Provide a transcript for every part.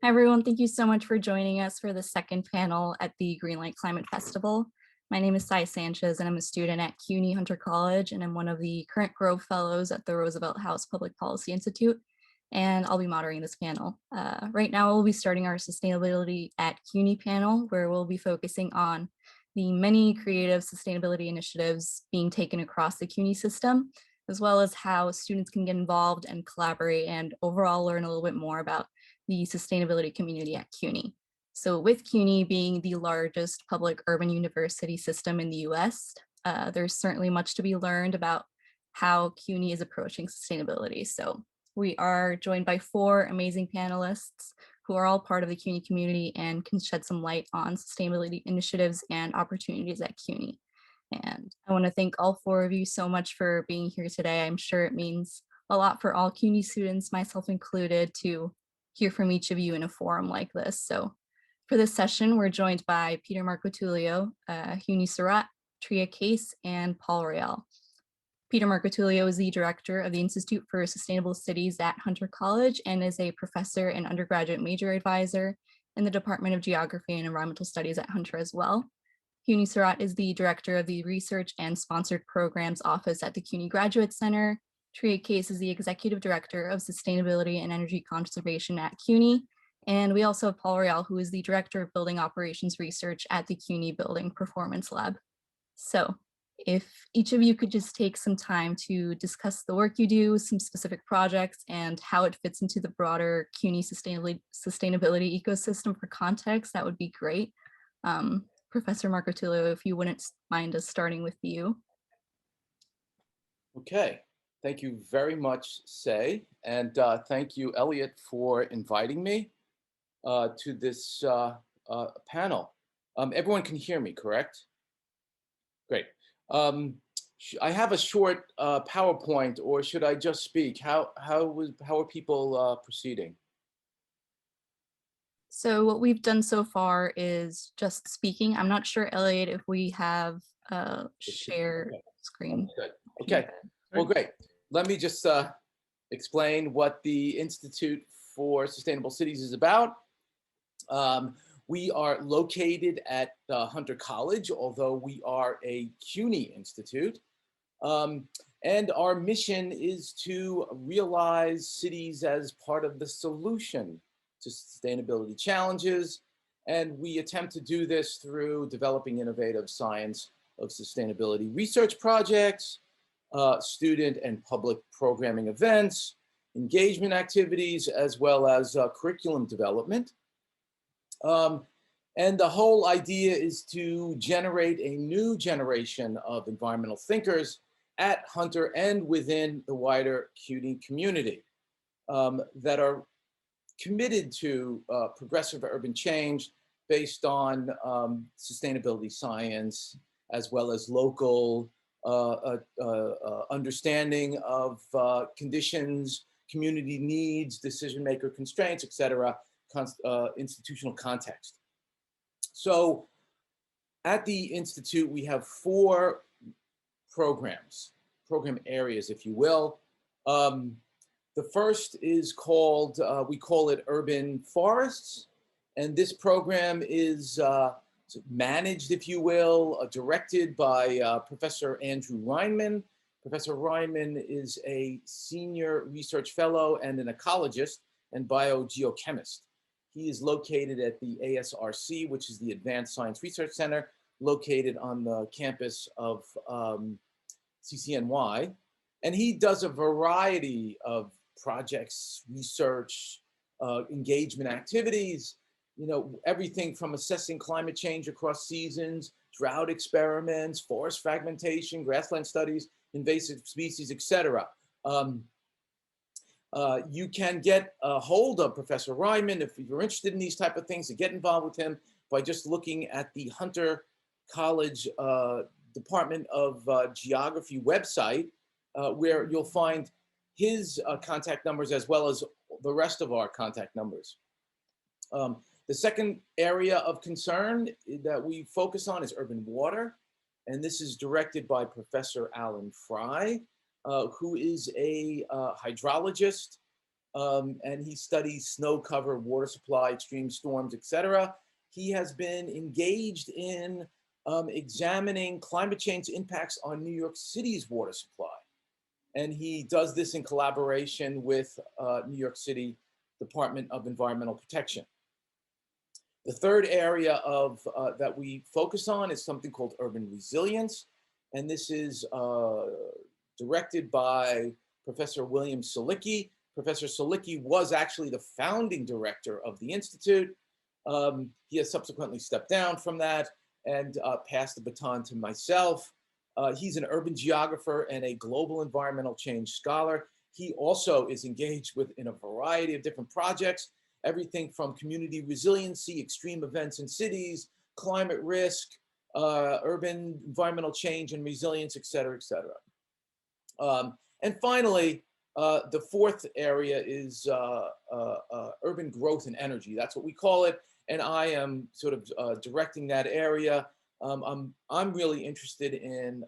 Hi, everyone. Thank you so much for joining us for the second panel at the Greenlight Climate Festival. My name is Say Sanchez, and I'm a student at CUNY Hunter College, and I'm one of the current Grove Fellows at the Roosevelt House Public Policy Institute, and I'll be moderating this panel. Right now, we'll be starting our Sustainability at CUNY panel, where we'll be focusing on the many creative sustainability initiatives being taken across the CUNY system, as well as how students can get involved and collaborate and overall learn a little bit more about the sustainability community at CUNY. So with CUNY being the largest public urban university system in the US, there's certainly much to be learned about how CUNY is approaching sustainability. So we are joined by four amazing panelists who are all part of the CUNY community and can shed some light on sustainability initiatives and opportunities at CUNY. And I want to thank all four of you so much for being here today. I'm sure it means a lot for all CUNY students, myself included, to hear from each of you in a forum like this. So for this session, we're joined by Peter Marcotullio, CUNY Surratt, Tria Case, and Paul Royale. Peter Marcotullio is the director of the Institute for Sustainable Cities at Hunter College and is a professor and undergraduate major advisor in the Department of Geography and Environmental Studies at Hunter as well. CUNY Surratt is the director of the Research and Sponsored Programs Office at the CUNY Graduate Center. Tria Case is the executive director of Sustainability and Energy Conservation at CUNY. And we also have Paul Royale, who is the director of Building Operations Research at the CUNY Building Performance Lab. So if each of you could just take some time to discuss the work you do, some specific projects, and how it fits into the broader CUNY sustainability ecosystem for context, that would be great. Professor Marcotullio, if you wouldn't mind us starting with you. Okay, thank you very much, Say, and thank you, Elliot, for inviting me to this panel. Everyone can hear me, correct? Great. I have a short PowerPoint, or should I just speak? How are people proceeding? So what we've done so far is just speaking. I'm not sure, Elliot, if we have a share screen. Good. Okay. Well, great. Let me just explain what the Institute for Sustainable Cities is about. We are located at Hunter College, although we are a CUNY institute. And our mission is to realize cities as part of the solution to sustainability challenges. And we attempt to do this through developing innovative science of sustainability research projects, student and public programming events, engagement activities, as well as curriculum development. And the whole idea is to generate a new generation of environmental thinkers at Hunter and within the wider CUNY community that are committed to progressive urban change based on sustainability science, as well as local understanding of conditions, community needs, decision maker constraints, et cetera, institutional context. So at the Institute, we have four program areas, if you will. The first is called, we call it Urban Forests. And this program is managed, if you will, directed by Professor Andrew Reinman. Professor Reinman is a senior research fellow and an ecologist and biogeochemist. He is located at the ASRC, which is the Advanced Science Research Center, located on the campus of CCNY. And he does a variety of projects, research, engagement activities, you know, everything from assessing climate change across seasons, drought experiments, forest fragmentation, grassland studies, invasive species, et cetera. You can get a hold of Professor Reinman if you're interested in these type of things, to get involved with him by just looking at the Hunter College Department of Geography website, where you'll find his contact numbers as well as the rest of our contact numbers. The second area of concern that we focus on is urban water. And this is directed by Professor Alan Fry, who is a hydrologist and he studies snow cover, water supply, extreme storms, etc. He has been engaged in examining climate change impacts on New York City's water supply. And he does this in collaboration with New York City Department of Environmental Protection. The third area that we focus on is something called urban resilience. And this is directed by Professor William Salicki. Professor Salicki was actually the founding director of the Institute. He has subsequently stepped down from that and passed the baton to myself. He's an urban geographer and a global environmental change scholar. He also is engaged in a variety of different projects, everything from community resiliency, extreme events in cities, climate risk, urban environmental change and resilience, et cetera, et cetera. And finally, the fourth area is urban growth and energy. That's what we call it. And I am sort of directing that area. I'm really interested in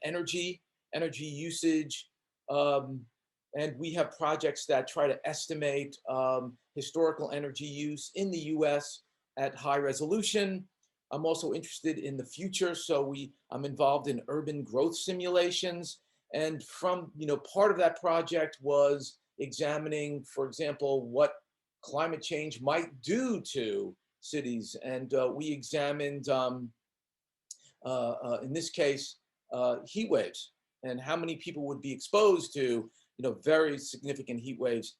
energy usage. And we have projects that try to estimate historical energy use in the US at high resolution. I'm also interested in the future. So I'm involved in urban growth simulations. And part of that project was examining, for example, what climate change might do to cities. And we examined, in this case, heat waves and how many people would be exposed to very significant heat waves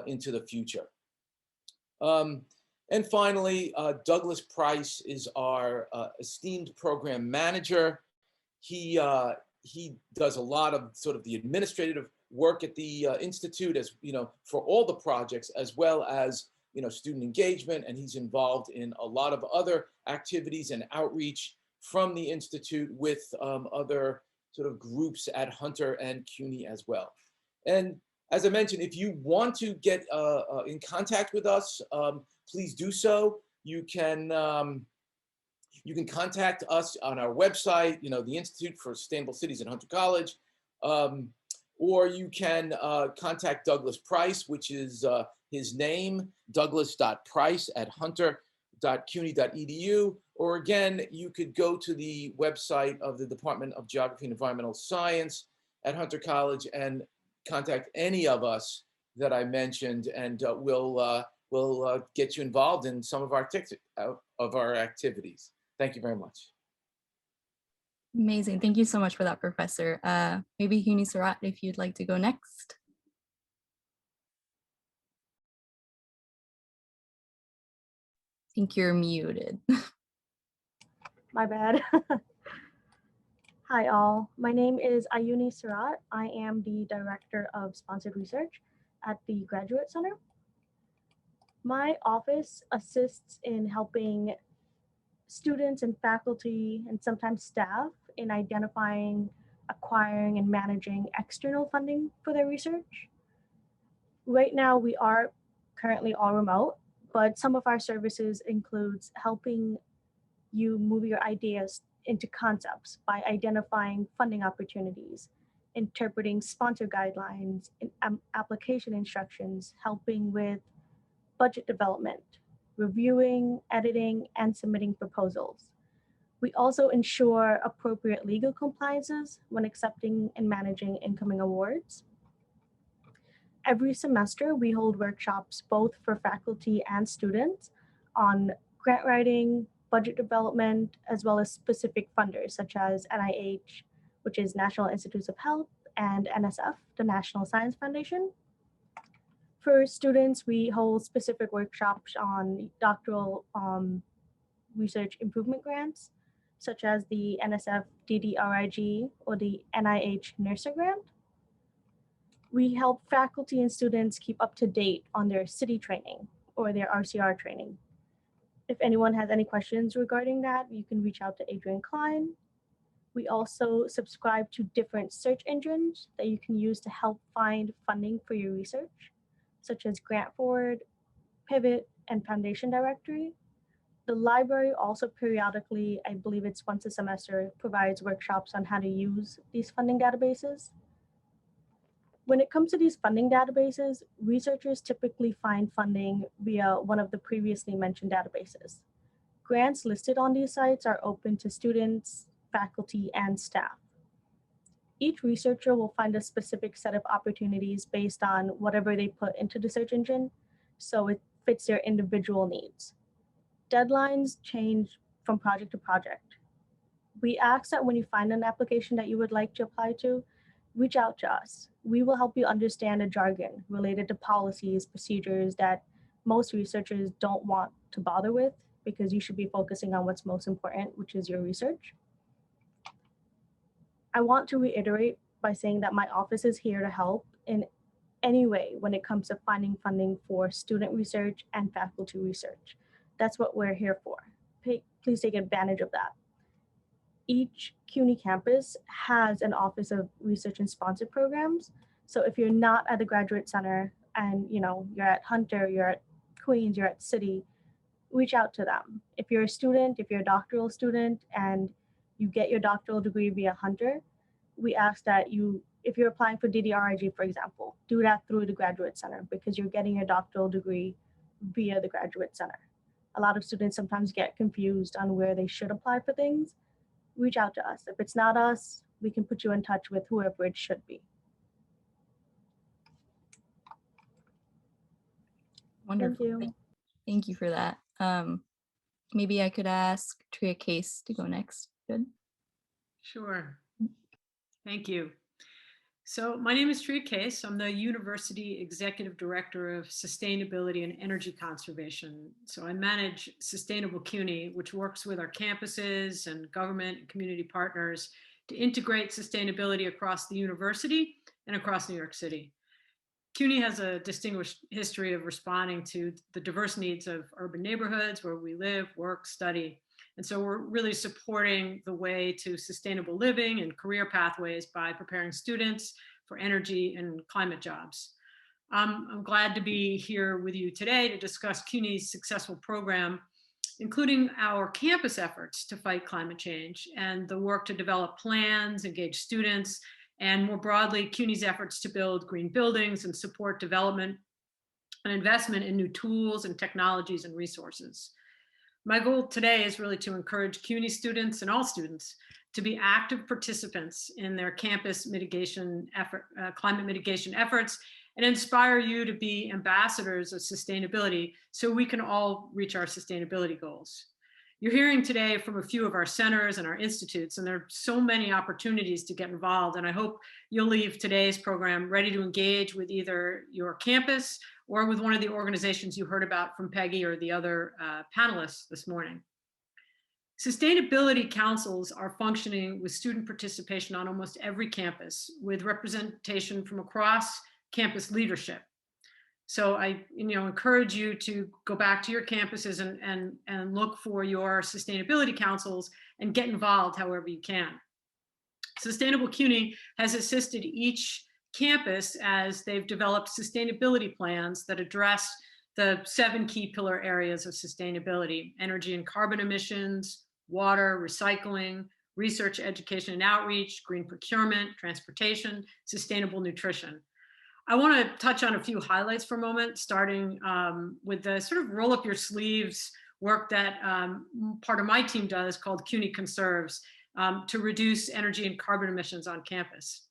into the future. And finally, Douglas Price is our esteemed program manager. He does a lot of sort of the administrative work at the Institute, as for all the projects, as well as student engagement, and he's involved in a lot of other activities and outreach from the Institute with other sort of groups at Hunter and CUNY as well. And as I mentioned, if you want to get in contact with us, please do so. You can contact us on our website, the Institute for Sustainable Cities at Hunter College, or you can contact Douglas Price, which is his name, douglas.price@hunter.cuny.edu. Or again, you could go to the website of the Department of Geography and Environmental Science at Hunter College and contact any of us that I mentioned, and we'll get you involved in some of our activities. Thank you very much. Amazing. Thank you so much for that, Professor. Maybe Huni Sarat, if you'd like to go next. I think you're muted. My bad. Hi all, my name is Ayuni Sarat. I am the Director of Sponsored Research at the Graduate Center. My office assists in helping students and faculty and sometimes staff in identifying, acquiring, and managing external funding for their research. Right now, we are currently all remote, but some of our services includes helping you move your ideas into concepts by identifying funding opportunities, interpreting sponsor guidelines, and application instructions, helping with budget development, reviewing, editing, and submitting proposals. We also ensure appropriate legal compliances when accepting and managing incoming awards. Every semester, we hold workshops both for faculty and students on grant writing, budget development, as well as specific funders such as NIH, which is National Institutes of Health, and NSF, the National Science Foundation. For students, we hold specific workshops on doctoral research improvement grants, such as the NSF DDRIG or the NIH NERSA grant. We help faculty and students keep up to date on their city training or their RCR training. If anyone has any questions regarding that, you can reach out to Adrian Klein. We also subscribe to different search engines that you can use to help find funding for your research, such as GrantForward, Pivot, and Foundation Directory. The library also periodically, I believe it's once a semester, provides workshops on how to use these funding databases. When it comes to these funding databases, researchers typically find funding via one of the previously mentioned databases. Grants listed on these sites are open to students, faculty, and staff. Each researcher will find a specific set of opportunities based on whatever they put into the search engine, so it fits their individual needs. Deadlines change from project to project. We ask that when you find an application that you would like to apply to, reach out to us. We will help you understand the jargon related to policies, procedures that most researchers don't want to bother with, because you should be focusing on what's most important, which is your research. I want to reiterate by saying that my office is here to help in any way when it comes to finding funding for student research and faculty research. That's what we're here for. Please take advantage of that. Each CUNY campus has an Office of Research and Sponsored Programs. So if you're not at the Graduate Center and you're at Hunter, you're at Queens, you're at City, reach out to them. If you're a student, if you're a doctoral student and you get your doctoral degree via Hunter, we ask that if you're applying for DDRIG, for example, do that through the Graduate Center, because you're getting your doctoral degree via the Graduate Center. A lot of students sometimes get confused on where they should apply for things. Reach out to us. If it's not us, we can put you in touch with whoever it should be. Wonderful. Thank you. Thank you for that. Maybe I could ask Tria Case to go next. Good. Sure. Thank you. So my name is Tria Case. I'm the University Executive Director of Sustainability and Energy Conservation. So I manage Sustainable CUNY, which works with our campuses and government and community partners to integrate sustainability across the university and across New York City. CUNY has a distinguished history of responding to the diverse needs of urban neighborhoods where we live, work, study. And so we're really supporting the way to sustainable living and career pathways by preparing students for energy and climate jobs. I'm glad to be here with you today to discuss CUNY's successful program, including our campus efforts to fight climate change and the work to develop plans, engage students, and more broadly, CUNY's efforts to build green buildings and support development and investment in new tools and technologies and resources. My goal today is really to encourage CUNY students and all students to be active participants in their campus mitigation effort, climate mitigation efforts, and inspire you to be ambassadors of sustainability so we can all reach our sustainability goals. You're hearing today from a few of our centers and our institutes, and there are so many opportunities to get involved. And I hope you'll leave today's program ready to engage with either your campus or with one of the organizations you heard about from Peggy or the other panelists this morning. Sustainability councils are functioning with student participation on almost every campus, with representation from across campus leadership. So I encourage you to go back to your campuses and look for your sustainability councils and get involved however you can. Sustainable CUNY has assisted each campus as they've developed sustainability plans that address the 7 key pillar areas of sustainability: energy and carbon emissions, water, recycling, research, education and outreach, green procurement, transportation, sustainable nutrition. I want to touch on a few highlights for a moment, starting with the sort of roll up your sleeves work that part of my team does called CUNY Conserves to reduce energy and carbon emissions on campus.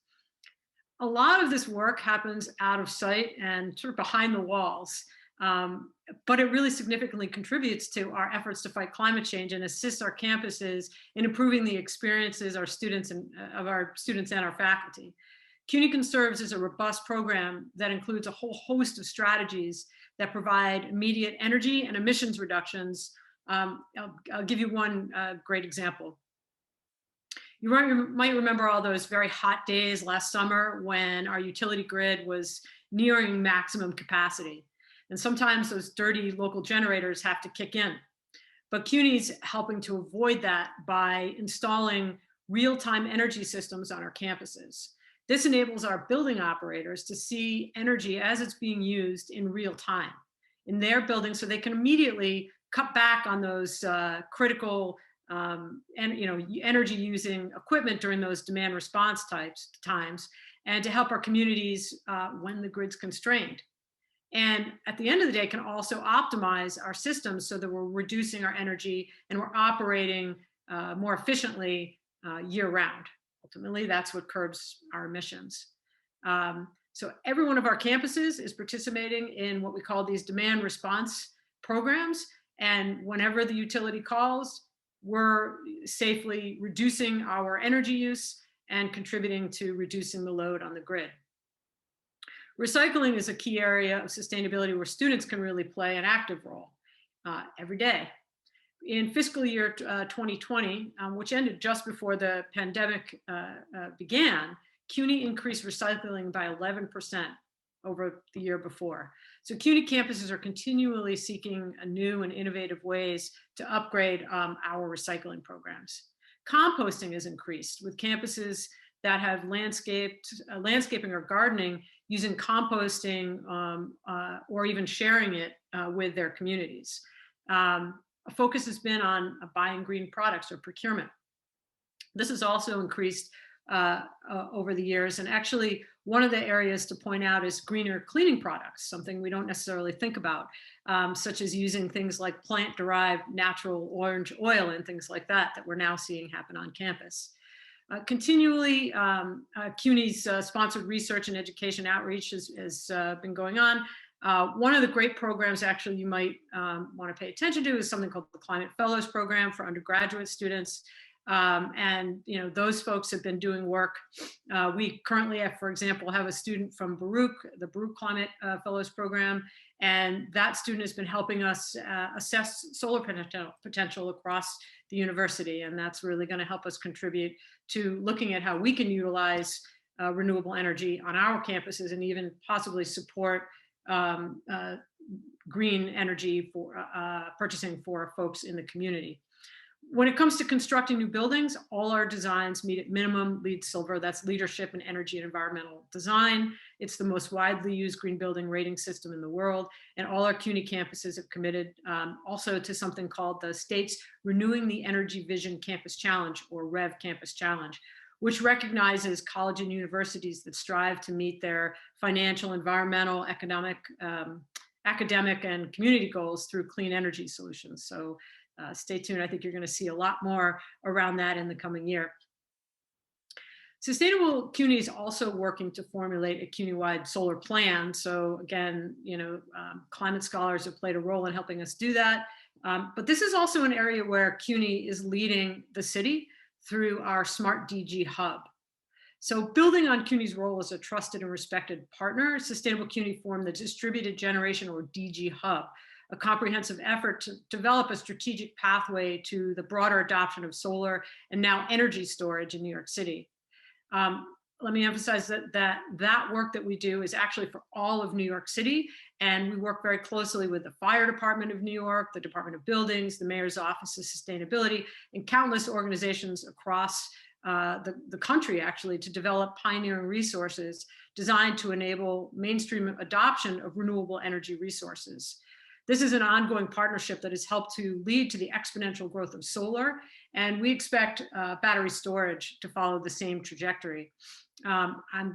A lot of this work happens out of sight and sort of behind the walls, but it really significantly contributes to our efforts to fight climate change and assists our campuses in improving the experiences of our students and our faculty. CUNY Conserves is a robust program that includes a whole host of strategies that provide immediate energy and emissions reductions. I'll give you one great example. You might remember all those very hot days last summer when our utility grid was nearing maximum capacity. And sometimes those dirty local generators have to kick in. But CUNY's helping to avoid that by installing real-time energy systems on our campuses. This enables our building operators to see energy as it's being used in real time in their building, so they can immediately cut back on those critical and energy using equipment during those demand response times, and to help our communities when the grid's constrained. And at the end of the day, can also optimize our systems so that we're reducing our energy and we're operating more efficiently year round. Ultimately, that's what curbs our emissions. So every one of our campuses is participating in what we call these demand response programs. And whenever the utility calls, we're safely reducing our energy use and contributing to reducing the load on the grid. Recycling is a key area of sustainability where students can really play an active role every day. In fiscal year 2020, which ended just before the pandemic began, CUNY increased recycling by 11% over the year before. So CUNY campuses are continually seeking new and innovative ways to upgrade our recycling programs. Composting has increased with campuses that have landscaping or gardening using composting or even sharing it with their communities. A focus has been on buying green products or procurement. This has also increased over the years. And actually, one of the areas to point out is greener cleaning products, something we don't necessarily think about, such as using things like plant-derived natural orange oil and things like that we're now seeing happen on campus. Continually, CUNY's sponsored research and education outreach has been going on. One of the great programs actually you might want to pay attention to is something called the Climate Fellows Program for undergraduate students. And those folks have been doing work. We currently have, for example, have a student from Baruch, the Baruch Climate Fellows Program, and that student has been helping us assess solar potential across the university, and that's really going to help us contribute to looking at how we can utilize renewable energy on our campuses and even possibly support green energy for purchasing for folks in the community. When it comes to constructing new buildings, all our designs meet at minimum LEED Silver. That's leadership in energy and environmental design. It's the most widely used green building rating system in the world. And all our CUNY campuses have committed also to something called the state's Renewing the Energy Vision Campus Challenge, or REV Campus Challenge, which recognizes college and universities that strive to meet their financial, environmental, academic, and community goals through clean energy solutions. So stay tuned. I think you're going to see a lot more around that in the coming year. Sustainable CUNY is also working to formulate a CUNY-wide solar plan. So again, climate scholars have played a role in helping us do that. But this is also an area where CUNY is leading the city through our Smart DG Hub. So building on CUNY's role as a trusted and respected partner, Sustainable CUNY formed the Distributed Generation, or DG Hub, a comprehensive effort to develop a strategic pathway to the broader adoption of solar and now energy storage in New York City. Let me emphasize that work that we do is actually for all of New York City, and we work very closely with the Fire Department of New York, the Department of Buildings, the Mayor's Office of Sustainability, and countless organizations across the country, actually, to develop pioneering resources designed to enable mainstream adoption of renewable energy resources. This is an ongoing partnership that has helped to lead to the exponential growth of solar, and we expect battery storage to follow the same trajectory. I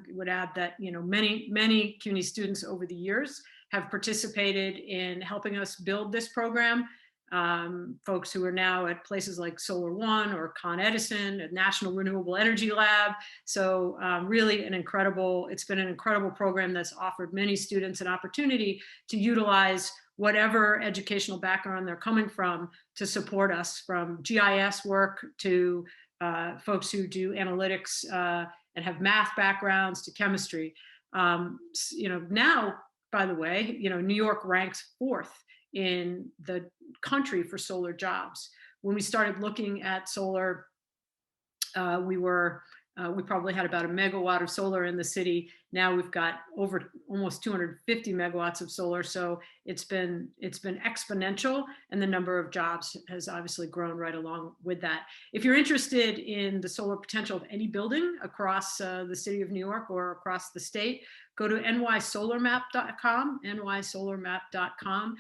would add that many CUNY students over the years have participated in helping us build this program. Folks who are now at places like Solar One or Con Edison, at National Renewable Energy Lab. So really it's been an incredible program that's offered many students an opportunity to utilize whatever educational background they're coming from to support us, from GIS work to folks who do analytics and have math backgrounds to chemistry. Now, by the way, New York ranks 4th in the country for solar jobs. When we started looking at solar, we probably had about 1 megawatt of solar in the city. Now we've got over almost 250 megawatts of solar. So it's been exponential, and the number of jobs has obviously grown right along with that. If you're interested in the solar potential of any building across the city of New York or across the state, go to nysolarmap.com, nysolarmap.com.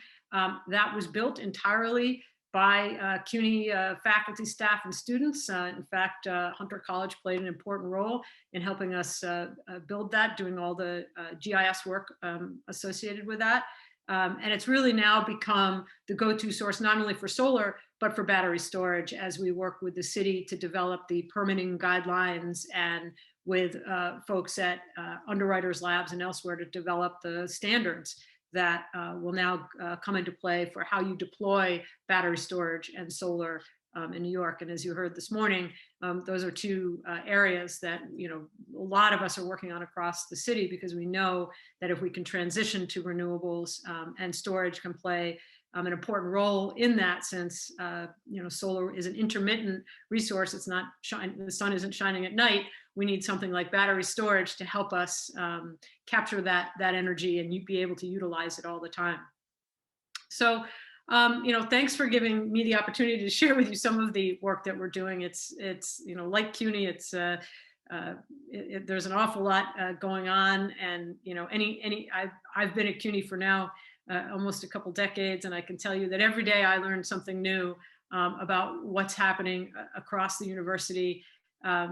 That was built entirely by CUNY faculty, staff, and students. In fact, Hunter College played an important role in helping us build that, doing all the GIS work associated with that. And it's really now become the go-to source, not only for solar, but for battery storage, as we work with the city to develop the permitting guidelines and with folks at Underwriters Labs and elsewhere to develop the standards that will now come into play for how you deploy battery storage and solar in New York. And as you heard this morning, those are two areas that, you know, a lot of us are working on across the city, because we know that if we can transition to renewables, and storage can play an important role in that, since you know, solar is an intermittent resource. It's not the sun isn't shining at night. We need something like battery storage to help us capture that energy and be able to utilize it all the time. So, you know, thanks for giving me the opportunity to share with you some of the work that we're doing. It's you know, like CUNY, it's there's an awful lot going on, and you know, I've been at CUNY for now almost a couple decades, and I can tell you that every day I learn something new about what's happening across the university.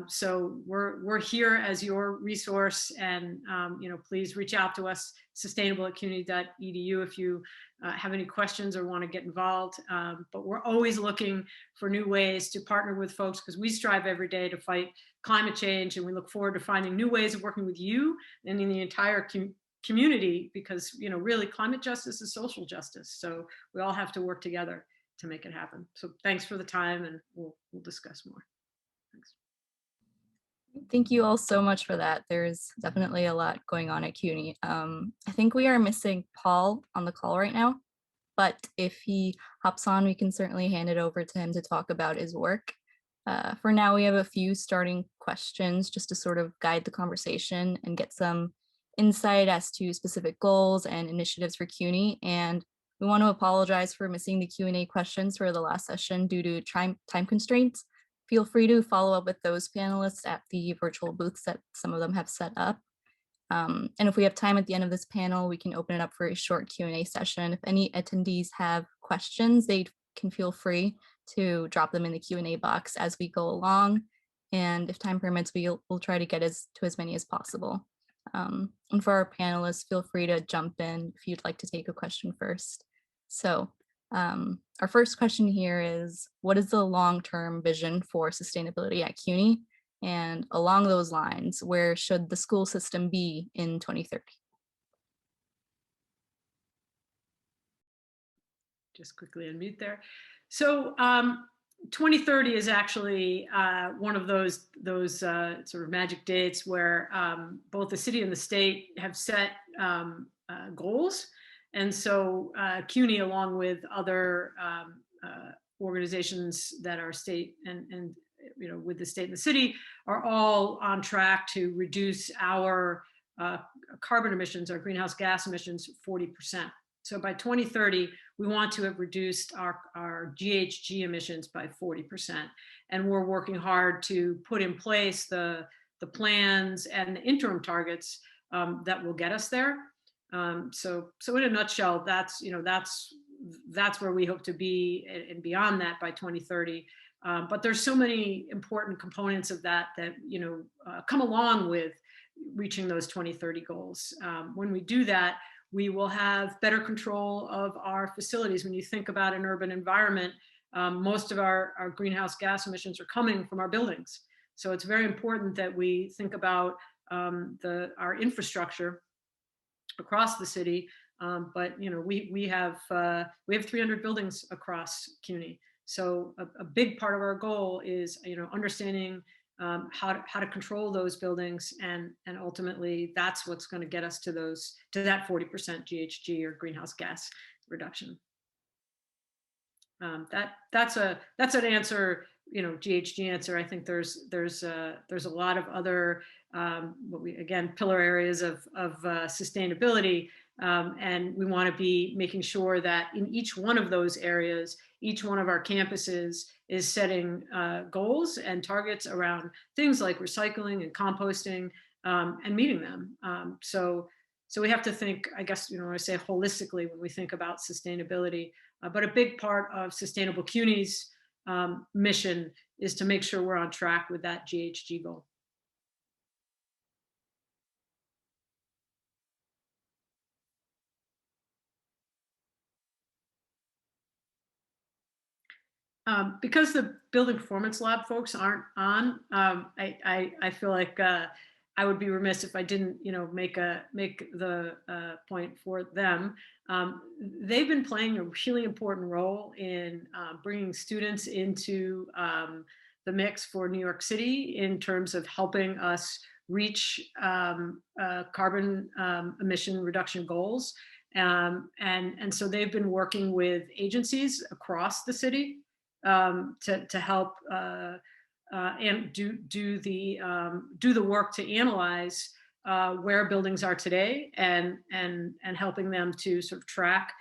So we're here as your resource, and you know, please reach out to us, sustainable@cuny.edu, if you have any questions or want to get involved. But we're always looking for new ways to partner with folks, because we strive every day to fight climate change, and we look forward to finding new ways of working with you and in the entire community, because you know, really, climate justice is social justice. So we all have to work together to make it happen. So thanks for the time, and we'll discuss more. Thanks. Thank you all so much for that. There's definitely a lot going on at CUNY. I think we are missing Paul on the call right now, but if he hops on, we can certainly hand it over to him to talk about his work. For now, we have a few starting questions just to sort of guide the conversation and get some insight as to specific goals and initiatives for CUNY. And we want to apologize for missing the Q&A questions for the last session due to time constraints. Feel free to follow up with those panelists at the virtual booths that some of them have set up. And if we have time at the end of this panel, we can open it up for a short Q&A session. If any attendees have questions, they can feel free to drop them in the Q&A box as we go along. And if time permits, we'll try to get to as many as possible. And for our panelists, feel free to jump in if you'd like to take a question first. So our first question here is, what is the long-term vision for sustainability at CUNY? And along those lines, where should the school system be in 2030? Just quickly unmute there. So 2030 is actually one of those sort of magic dates where both the city and the state have set goals. And so CUNY, along with other organizations that are state and you know, with the state and the city, are all on track to reduce our carbon emissions, our greenhouse gas emissions, 40%. So by 2030, we want to have reduced our GHG emissions by 40%. And we're working hard to put in place the plans and the interim targets that will get us there. So in a nutshell, that's where we hope to be, and beyond that by 2030. But there's so many important components of that you know, come along with reaching those 2030 goals. When we do that, we will have better control of our facilities. When you think about an urban environment, most of our greenhouse gas emissions are coming from our buildings. So it's very important that we think about our infrastructure across the city. But you know, we have 300 buildings across CUNY. So a big part of our goal is, you know, understanding how to control those buildings, and ultimately that's what's going to get us to that 40% GHG or greenhouse gas reduction. That's an answer, you know, GHG answer. I think there's a lot of other pillar areas of sustainability, and we want to be making sure that in each one of those areas, each one of our campuses is setting goals and targets around things like recycling and composting, and meeting them. So So we have to think, I guess, I say holistically when we think about sustainability, but a big part of Sustainable CUNY's mission is to make sure we're on track with that GHG goal. Because the building performance lab folks aren't on, I feel like I would be remiss if I didn't, make the point for them. They've been playing a really important role in bringing students into the mix for New York City in terms of helping us reach carbon emission reduction goals. And so they've been working with agencies across the city to help and do the work to analyze where buildings are today and helping them to sort of track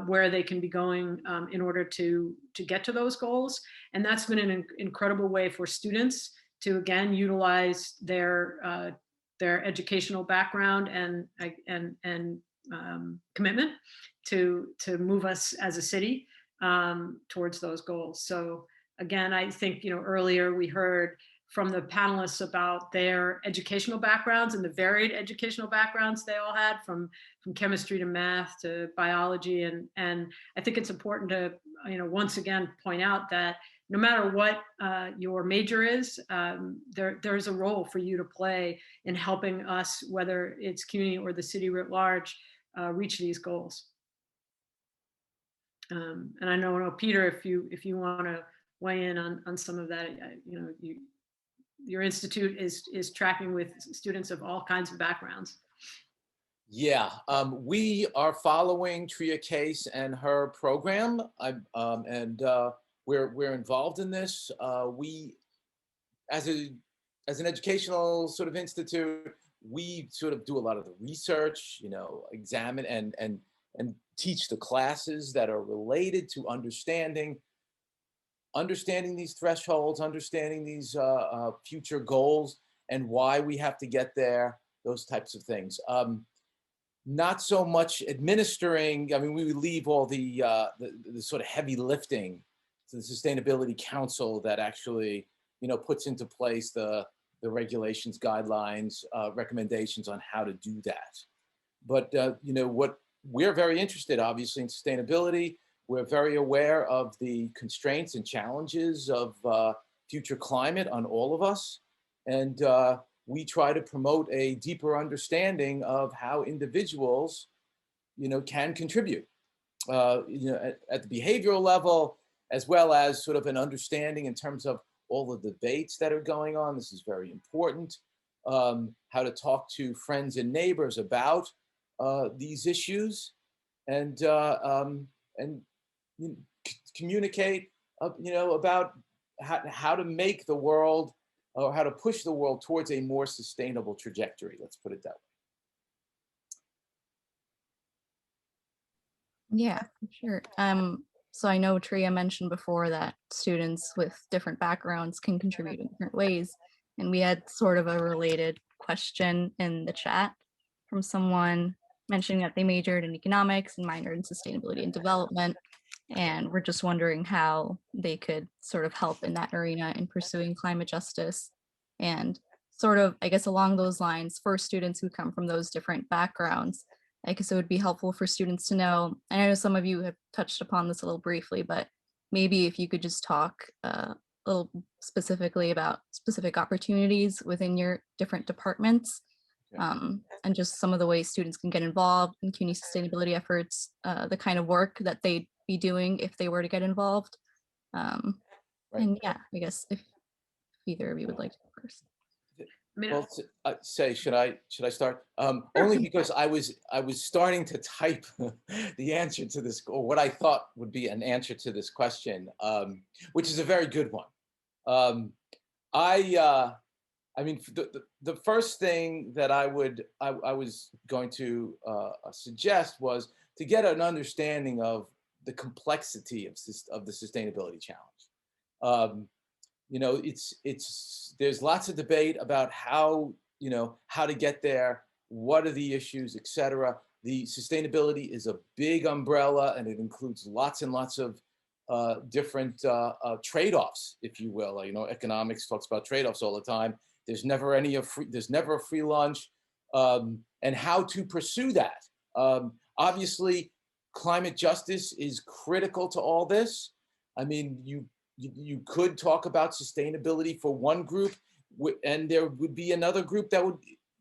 where they can be going in order to get to those goals. And that's been an incredible way for students to again utilize their educational background and commitment to move us as a city towards those goals. So again, I think, earlier we heard from the panelists about their educational backgrounds and the varied educational backgrounds they all had from chemistry to math to biology. And I think it's important to, once again, point out that no matter what your major is, there's a role for you to play in helping us, whether it's CUNY or the city writ large, reach these goals. And I know, Peter, if you want to weigh in on some of that, your institute is tracking with students of all kinds of backgrounds. Yeah, we are following Tria Case and her program, and we're involved in this. We, as an educational sort of institute, we sort of do a lot of the research, examine and teach the classes that are related to understanding these thresholds, understanding these future goals and why we have to get there, those types of things. Not so much administering. I mean, we would leave all the sort of heavy lifting to the Sustainability Council that actually, puts into place the regulations, guidelines, recommendations on how to do that. But, what we're very interested, obviously, in sustainability. We're very aware of the constraints and challenges of future climate on all of us. And we try to promote a deeper understanding of how individuals, can contribute, at the behavioral level, as well as sort of an understanding in terms of all the debates that are going on. This is very important. How to talk to friends and neighbors about these issues, and communicate, about how to make the world, or how to push the world towards a more sustainable trajectory. Let's put it that way. Yeah, for sure. So I know Tria mentioned before that students with different backgrounds can contribute in different ways. And we had sort of a related question in the chat from someone mentioning that they majored in economics and minored in sustainability and development. And we're just wondering how they could sort of help in that arena in pursuing climate justice. And sort of, I guess, along those lines, for students who come from those different backgrounds, I guess it would be helpful for students to know, and I know some of you have touched upon this a little briefly, but maybe if you could just talk a little specifically about specific opportunities within your different departments, and just some of the ways students can get involved in CUNY sustainability efforts, the kind of work that they'd be doing if they were to get involved. And yeah, I guess if either of you would like to go first. Well, should I start? Only because I was starting to type the answer to this, or what I thought would be an answer to this question, which is a very good one. I mean, the first thing that I was going to suggest was to get an understanding of the complexity of the sustainability challenge. There's lots of debate about how to get there, what are the issues, etc. The sustainability is a big umbrella, and it includes lots and lots of different trade-offs, if you will. You know, economics talks about trade-offs all the time. There's never a free lunch, and how to pursue that. Obviously, climate justice is critical to all this. I mean, you could talk about sustainability for one group, and there would be another group that would,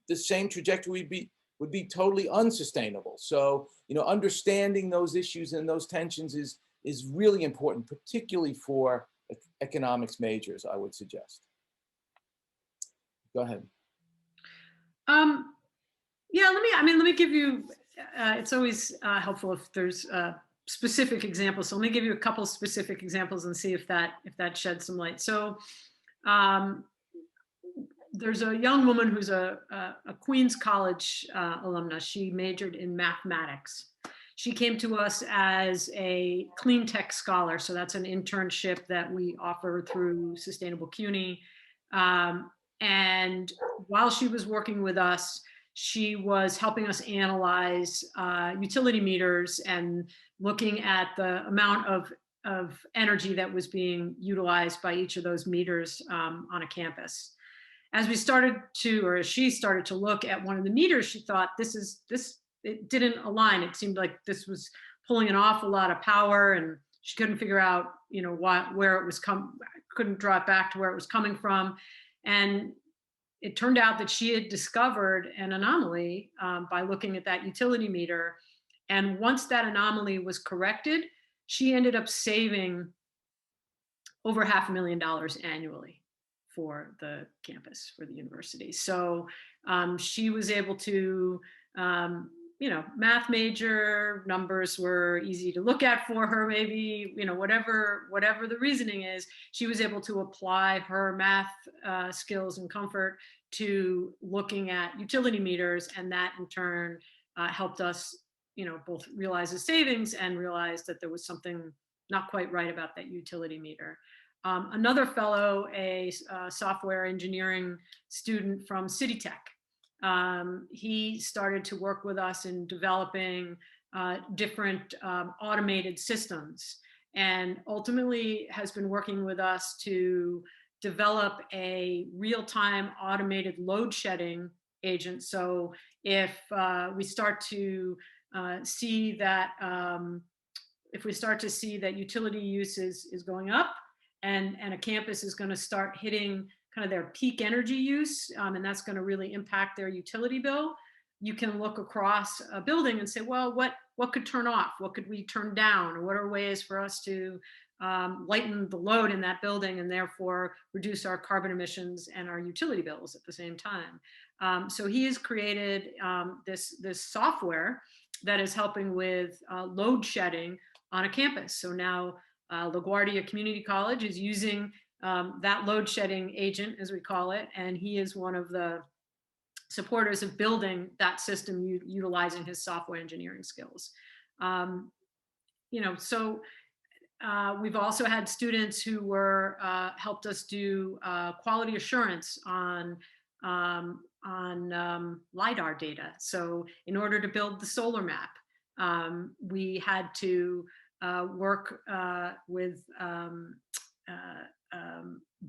the same trajectory would be totally unsustainable. So, you know, understanding those issues and those tensions is really important, particularly for economics majors, I would suggest. Go ahead. Yeah, let me give you, it's always helpful if there's specific examples. So let me give you a couple specific examples and see if that sheds some light. So there's a young woman who's a Queens College alumna. She majored in mathematics. She came to us as a clean tech scholar. So that's an internship that we offer through Sustainable CUNY. And while she was working with us, she was helping us analyze utility meters and looking at the amount of energy that was being utilized by each of those meters on a campus. As we started to, or as she started to look at one of the meters, she thought it didn't align. It seemed like this was pulling an awful lot of power, and she couldn't figure out, you know, where it was couldn't draw it back to where it was coming from. And it turned out that she had discovered an anomaly by looking at that utility meter. And once that anomaly was corrected, she ended up saving over $500,000 annually for the campus, for the university. So she was able to, you know, math major, numbers were easy to look at for her, maybe, you know, whatever the reasoning is, she was able to apply her math skills and comfort to looking at utility meters, and that in turn helped us, you know, both realize the savings and realize that there was something not quite right about that utility meter. Another fellow, a software engineering student from City Tech, he started to work with us in developing different automated systems, and ultimately has been working with us to develop a real-time automated load shedding agent. So if we start to see that utility use is going up, and a campus is going to start hitting kind of their peak energy use, and that's going to really impact their utility bill, you can look across a building and say, well, what could turn off? What could we turn down? Or what are ways for us to lighten the load in that building and therefore reduce our carbon emissions and our utility bills at the same time? So he has created this software that is helping with load shedding on a campus. So now LaGuardia Community College is using that load shedding agent, as we call it, and he is one of the supporters of building that system utilizing his software engineering skills. You know, so we've also had students who were helped us do quality assurance on LiDAR data. So in order to build the solar map, we had to work with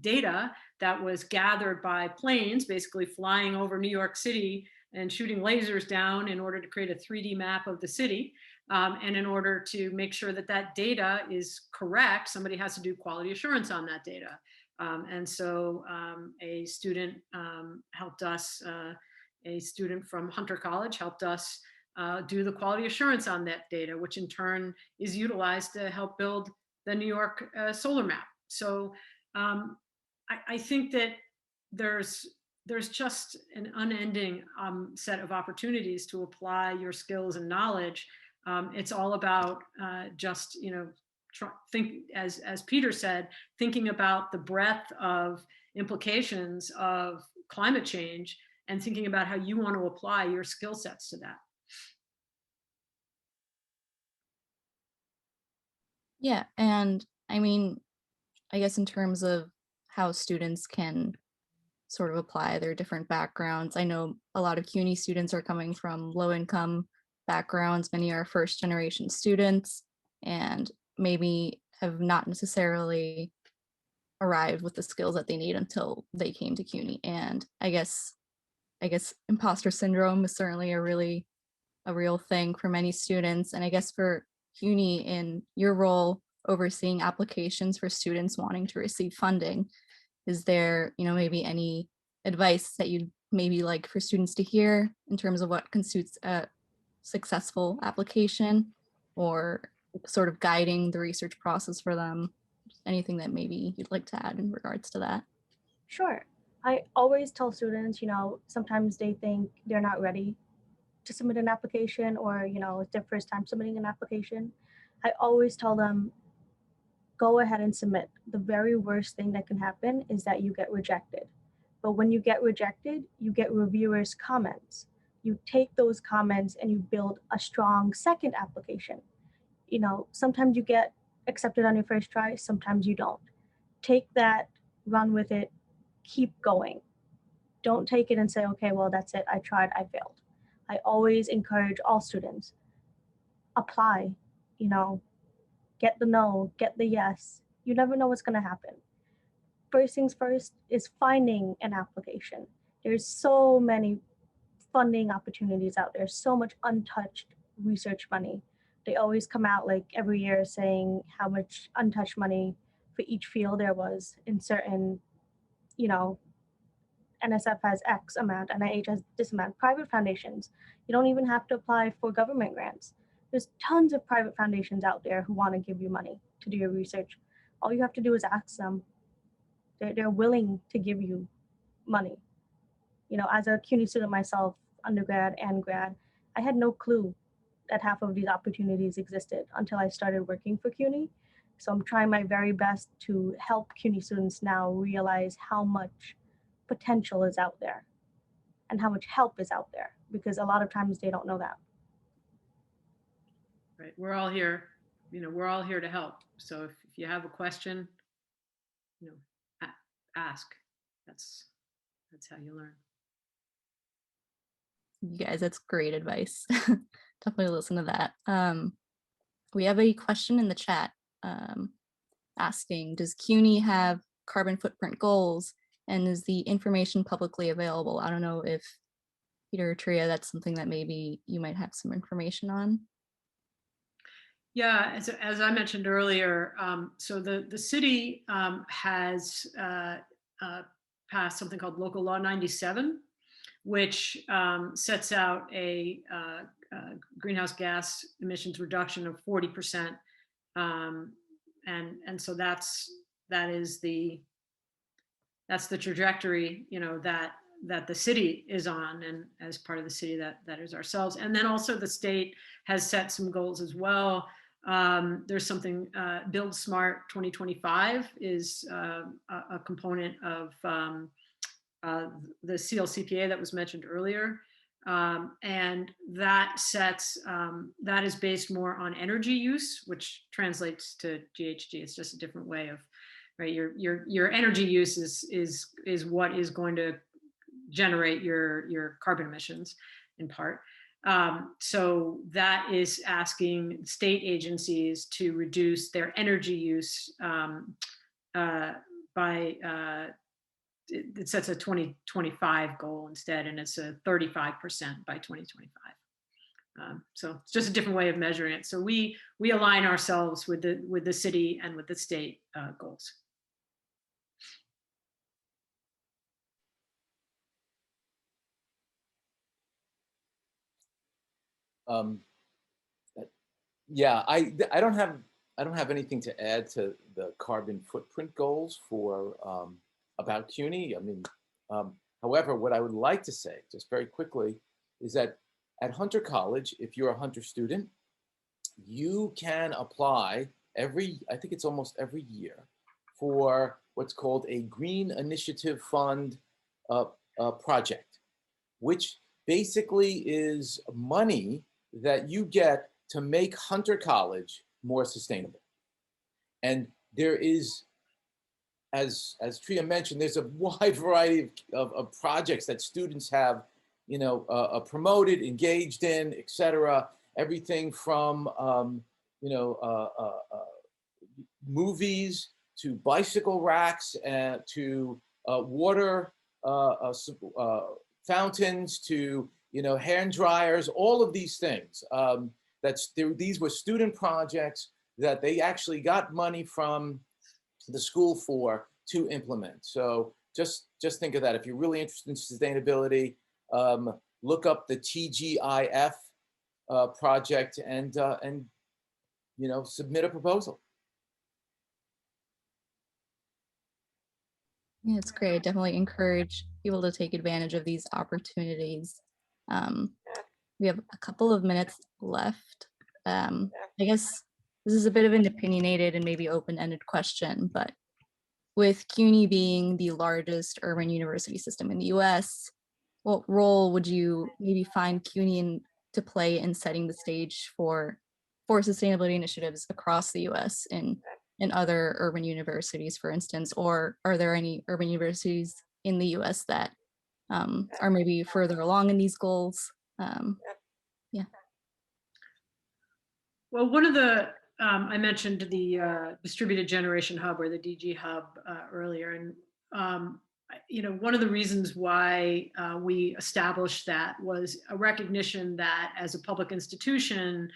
data that was gathered by planes, basically flying over New York City and shooting lasers down in order to create a 3D map of the city. And in order to make sure that that data is correct, somebody has to do quality assurance on that data. And so a student helped us, a student from Hunter College helped us do the quality assurance on that data, which in turn is utilized to help build the New York solar map. So I think that there's just an unending set of opportunities to apply your skills and knowledge. It's all about just, you know, think, as Peter said, thinking about the breadth of implications of climate change and thinking about how you want to apply your skill sets to that. Yeah, and I mean, I guess in terms of how students can sort of apply their different backgrounds. I know a lot of CUNY students are coming from low income backgrounds. Many are first generation students and maybe have not necessarily arrived with the skills that they need until they came to CUNY. And I guess imposter syndrome is certainly a real thing for many students. And I guess for CUNY, in your role overseeing applications for students wanting to receive funding, is there, maybe any advice that you'd maybe like for students to hear in terms of what constitutes a successful application, or sort of guiding the research process for them? Anything that maybe you'd like to add in regards to that? Sure. I always tell students, sometimes they think they're not ready to submit an application, or, it's their first time submitting an application. I always tell them, go ahead and submit. The very worst thing that can happen is that you get rejected. But when you get rejected, you get reviewers' comments. You take those comments and you build a strong second application. Sometimes you get accepted on your first try, sometimes you don't. Take that, run with it, keep going. Don't take it and say, okay, well, that's it. I tried, I failed. I always encourage all students, apply, get the no, get the yes. You never know what's going to happen. First things first is finding an application. There's so many funding opportunities out there, so much untouched research money. They always come out like every year saying how much untouched money for each field there was in certain, NSF has X amount, NIH has this amount. Private foundations, you don't even have to apply for government grants. There's tons of private foundations out there who want to give you money to do your research. All you have to do is ask them. They're willing to give you money. As a CUNY student myself, undergrad and grad, I had no clue that half of these opportunities existed until I started working for CUNY. So I'm trying my very best to help CUNY students now realize how much potential is out there and how much help is out there, because a lot of times they don't know that. Right. We're all here, we're all here to help. So if you have a question, ask. That's how you learn. You guys, that's great advice. Definitely listen to that. We have a question in the chat asking, does CUNY have carbon footprint goals, and is the information publicly available? I don't know if Peter or Tria, that's something that maybe you might have some information on. Yeah, as I mentioned earlier, so the city has passed something called Local Law 97, which sets out a greenhouse gas emissions reduction of 40%, and so that's the trajectory, that the city is on, and as part of the city that is ourselves. And then also the state has set some goals as well. There's something, Build Smart 2025 is a component of the CLCPA that was mentioned earlier. And that sets, that is based more on energy use, which translates to GHG. It's just a different way of, right? Your energy use is what is going to generate your carbon emissions in part. So that is asking state agencies to reduce their energy use by, it sets a 2025 goal instead, and it's a 35% by 2025. So it's just a different way of measuring it. So we align ourselves with the city and with the state goals. Yeah, I don't have anything to add to the carbon footprint goals for about CUNY. I mean, however, what I would like to say, just very quickly, is that at Hunter College, if you're a Hunter student, you can apply I think it's almost every year, for what's called a Green Initiative Fund project, which basically is money that you get to make Hunter College more sustainable. And there is as Tria mentioned, there's a wide variety of projects that students have, promoted, engaged in, et cetera. Everything from, movies to bicycle racks to water fountains to, hand dryers, all of these things. These were student projects that they actually got money from the school to implement. So just think of that. If you're really interested in sustainability, look up the TGIF project and submit a proposal. Yeah, it's great. Definitely encourage people to take advantage of these opportunities. We have a couple of minutes left. I guess this is a bit of an opinionated and maybe open-ended question, but with CUNY being the largest urban university system in the US, what role would you maybe find CUNY to play in setting the stage for sustainability initiatives across the US in other urban universities, for instance? Or are there any urban universities in the US that are maybe further along in these goals? Yeah. Well, one of the, I mentioned the Distributed Generation Hub, or the DG Hub, earlier. And, one of the reasons why we established that was a recognition that as a public institution,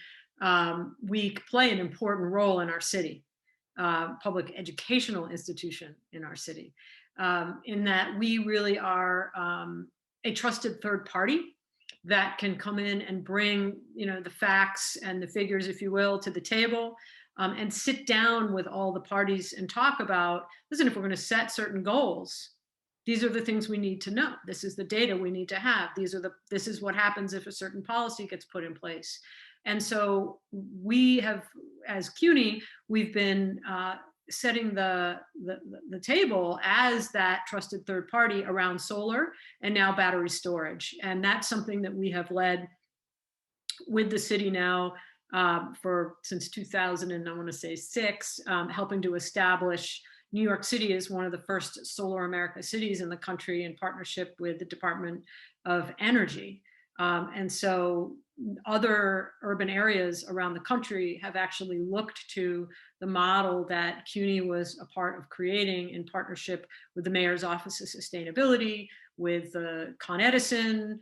we play an important role in our city, public educational institution in our city, in that we really are a trusted third party that can come in and bring, the facts and the figures, if you will, to the table, and sit down with all the parties and talk about, listen, if we're going to set certain goals, these are the things we need to know. This is the data we need to have. This is what happens if a certain policy gets put in place. And so we have, as CUNY, we've been setting the table as that trusted third party around solar and now battery storage. And that's something that we have led with the city now since 2000, and I want to say 6, helping to establish New York City as one of the first Solar America cities in the country in partnership with the Department of Energy. And so other urban areas around the country have actually looked to the model that CUNY was a part of creating in partnership with the Mayor's Office of Sustainability, with Con Edison,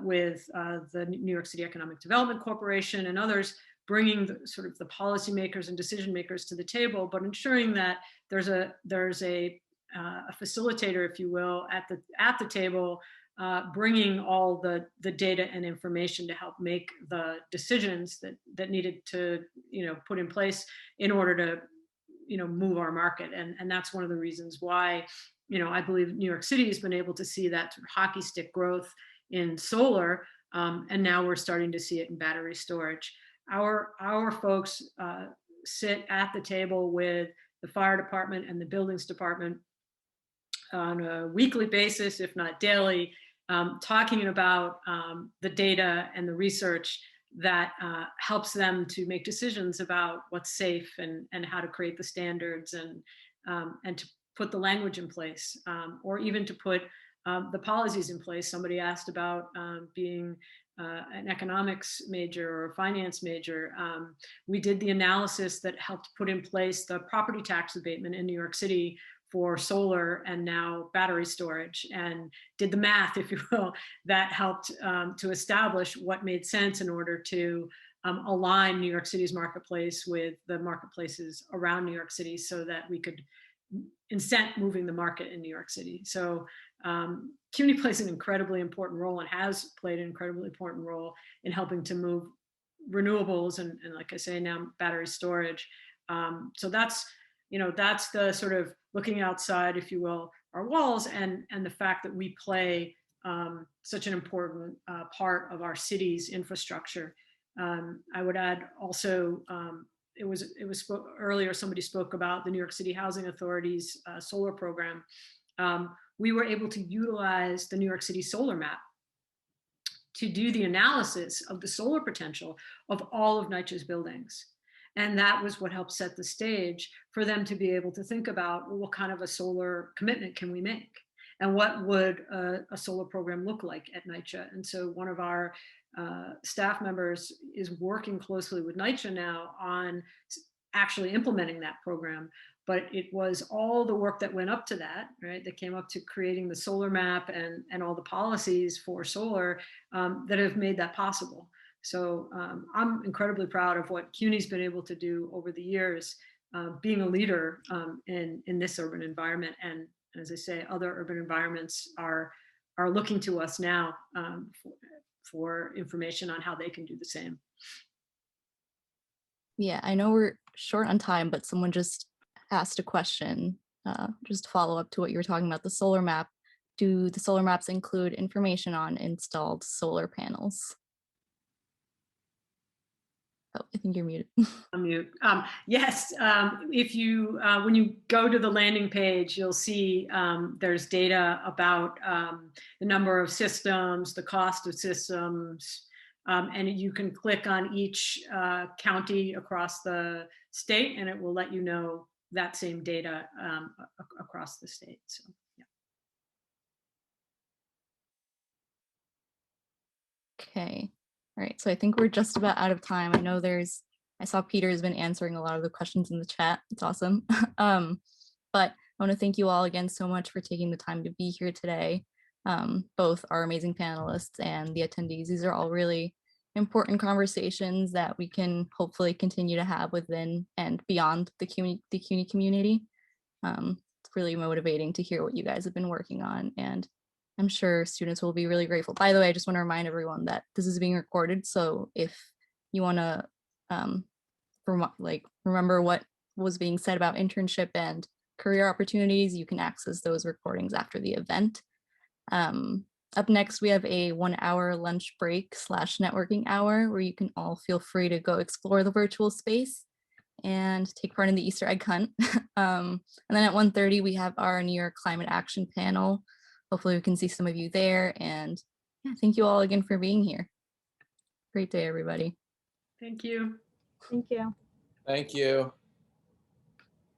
with the New York City Economic Development Corporation and others, bringing the policymakers and decision makers to the table, but ensuring that there's a facilitator, if you will, at the table, bringing all the data and information to help make the decisions that needed to put in place in order to move our market. And that's one of the reasons why I believe New York City has been able to see that hockey stick growth in solar, and now we're starting to see it in battery storage. Our folks sit at the table with the fire department and the buildings department on a weekly basis, if not daily, talking about the data and the research that helps them to make decisions about what's safe and how to create the standards and to put the language in place, or even to put the policies in place. Somebody asked about being an economics major or a finance major. We did the analysis that helped put in place the property tax abatement in New York City for solar and now battery storage, and did the math, if you will, that helped to establish what made sense in order to align New York City's marketplace with the marketplaces around New York City so that we could incent moving the market in New York City. So CUNY plays an incredibly important role and has played an incredibly important role in helping to move renewables and like I say, now battery storage. So that's the sort of looking outside, if you will, our walls, and the fact that we play such an important part of our city's infrastructure. I would add also, it was earlier, somebody spoke about the New York City Housing Authority's solar program. We were able to utilize the New York City solar map to do the analysis of the solar potential of all of NYCHA's buildings. And that was what helped set the stage for them to be able to think about, well, what kind of a solar commitment can we make? And what would a solar program look like at NYCHA? And so one of our staff members is working closely with NYCHA now on actually implementing that program. But it was all the work that went up to that, right? That came up to creating the solar map and all the policies for solar that have made that possible. So I'm incredibly proud of what CUNY's been able to do over the years, being a leader in this urban environment. And as I say, other urban environments are looking to us now for information on how they can do the same. Yeah, I know we're short on time, but someone just asked a question, just to follow up to what you were talking about, the solar map. Do the solar maps include information on installed solar panels? Oh, I think you're muted. Unmute. Yes, if you when you go to the landing page, you'll see there's data about the number of systems, the cost of systems, and you can click on each county across the state, and it will let you know that same data across the state. So, yeah. Okay. All right, so I think we're just about out of time. I know I saw Peter has been answering a lot of the questions in the chat. It's awesome. But I want to thank you all again so much for taking the time to be here today. Both our amazing panelists and the attendees. These are all really important conversations that we can hopefully continue to have within and beyond the CUNY community. It's really motivating to hear what you guys have been working on, and I'm sure students will be really grateful. By the way, I just want to remind everyone that this is being recorded, so if you want to remember what was being said about internship and career opportunities, you can access those recordings after the event. Up next, we have a 1-hour lunch break / networking hour where you can all feel free to go explore the virtual space and take part in the Easter egg hunt. And then at 1:30, we have our New York Climate Action panel. Hopefully we can see some of you there. And yeah, thank you all again for being here. Great day, everybody. Thank you. Thank you. Thank you.